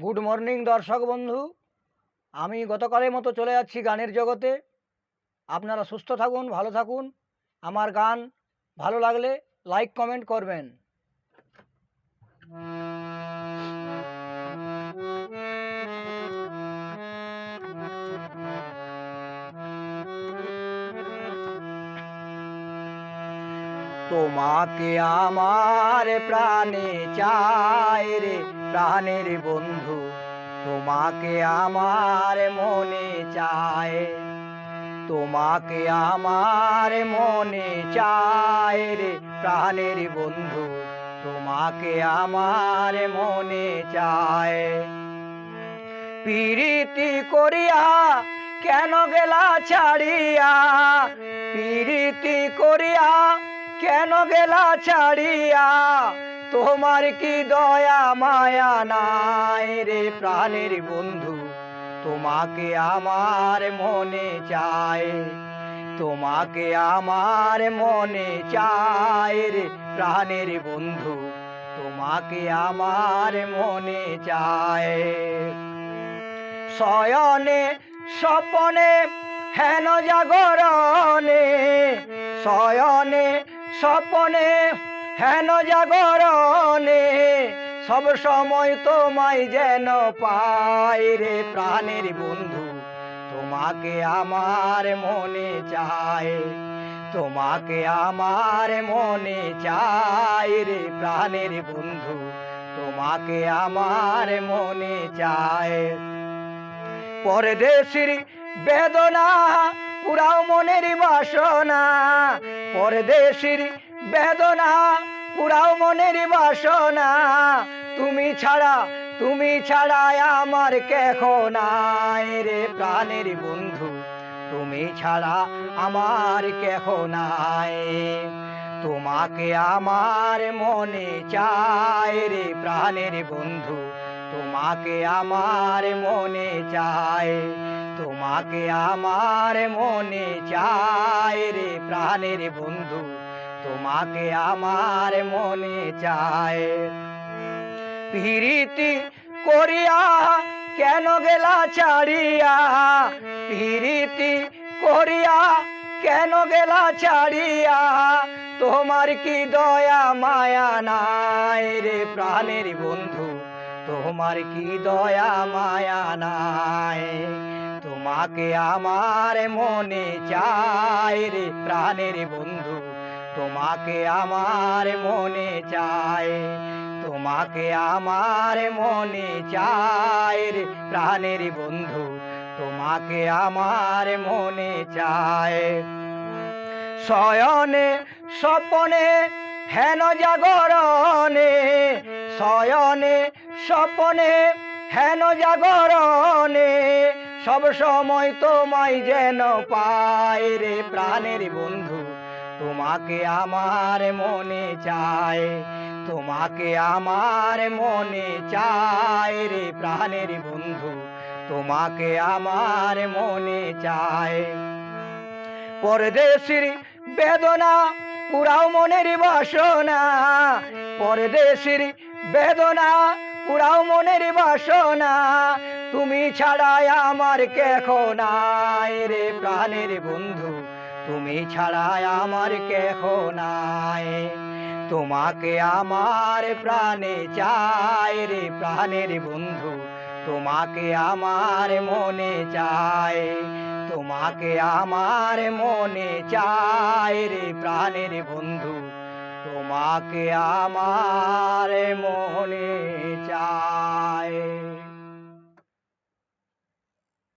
Good morning দর্শক বন্ধু। আমি গতকালের মতো চলে যাচ্ছি গানের জগতে। আপনারা সুস্থ থাকুন, ভালো থাকুন। আমার গান ভালো লাগলে লাইক কমেন্ট করবেন। তোমাকে আমার প্রাণে চায় রে প্রাণের বন্ধু, তোমাকে আমার মনে চায়। তোমাকে আমার মনে চায় রে প্রাণের বন্ধু, তোমাকে আমার মনে চায়। প্রীতি করিয়া কেন গেলা ছাড়িয়া, প্রীতি করিয়া কেন গেলা ছাড়িয়া, তোমার কি দয়া মায়া নাই রে প্রাণের বন্ধু, তোমাকে আমার মনে চায়। তোমাকে আমার মনে চায় রে প্রাণের বন্ধু, তোমাকে আমার মনে চায়। শয়নে স্বপনে হেন জাগরণে, শয়নে স্বপনে হেন জাগরণে, সব সময় তোমায় যেন পাই রে প্রাণের বন্ধু, তোমাকে আমার মনে চায়। তোমাকে আমার মনে চায় রে প্রাণের বন্ধু, তোমাকে আমার মনে চায়। পরদেশির বেদনা পুরাও মনের বাসনা, পরদেশির বেদনা পুরাও মনের বাসনা, তুমি ছাড়া আমার কেহ নাই রে প্রাণের বন্ধু, তুমি ছাড়া আমার কেহ নাই। তোমাকে আমার মনে চায় রে প্রাণের বন্ধু, তোমাকে আমার মনে চায়। তোমাকে আমার মনে চায় রে প্রাণের বন্ধু, তোমাকে আমার মনে চায়। প্রীতি করিয়া কেন গেলা ছাড়িয়া, প্রীতি করিয়া কেন গেলা ছাড়িয়া, তোমার কি দয়া মায়া নাই রে প্রাণের বন্ধু, তোমার কি দয়া মায়া নাই। তোমাকে আমার মনে চায় রে প্রাণের বন্ধু, তোমাকে আমার মনে চায়। তোমাকে আমার মনে চায় রে প্রাণের বন্ধু, তোমাকে আমার মনে চায়। শয়নে স্বপনে হেন জাগরণে, শয়নে স্বপনে হেন জাগরণে, সব সময় তোমায় যেন পাই রে প্রাণের বন্ধু, তোমাকে আমার মনে চায়। তোমাকে আমার মনে চায় রে প্রাণের বন্ধু, তোমাকে আমার মনে চায়। পরদেশির বেদনা পুরাও মনের বাসনা, পরদেশির বেদনা পুরাও মনের বাসনা, তুমি ছাড়া আমার কেহ নাই রে প্রাণের বন্ধু, তুমি ছাড়া আমার কেহ নাই। তোমাকে আমার প্রাণে চায় রে প্রাণের বন্ধু, তোমাকে আমার মনে চায়। তোমাকে আমার মনে চায় রে প্রাণের বন্ধু, তোমাকে আমার মনে চায়।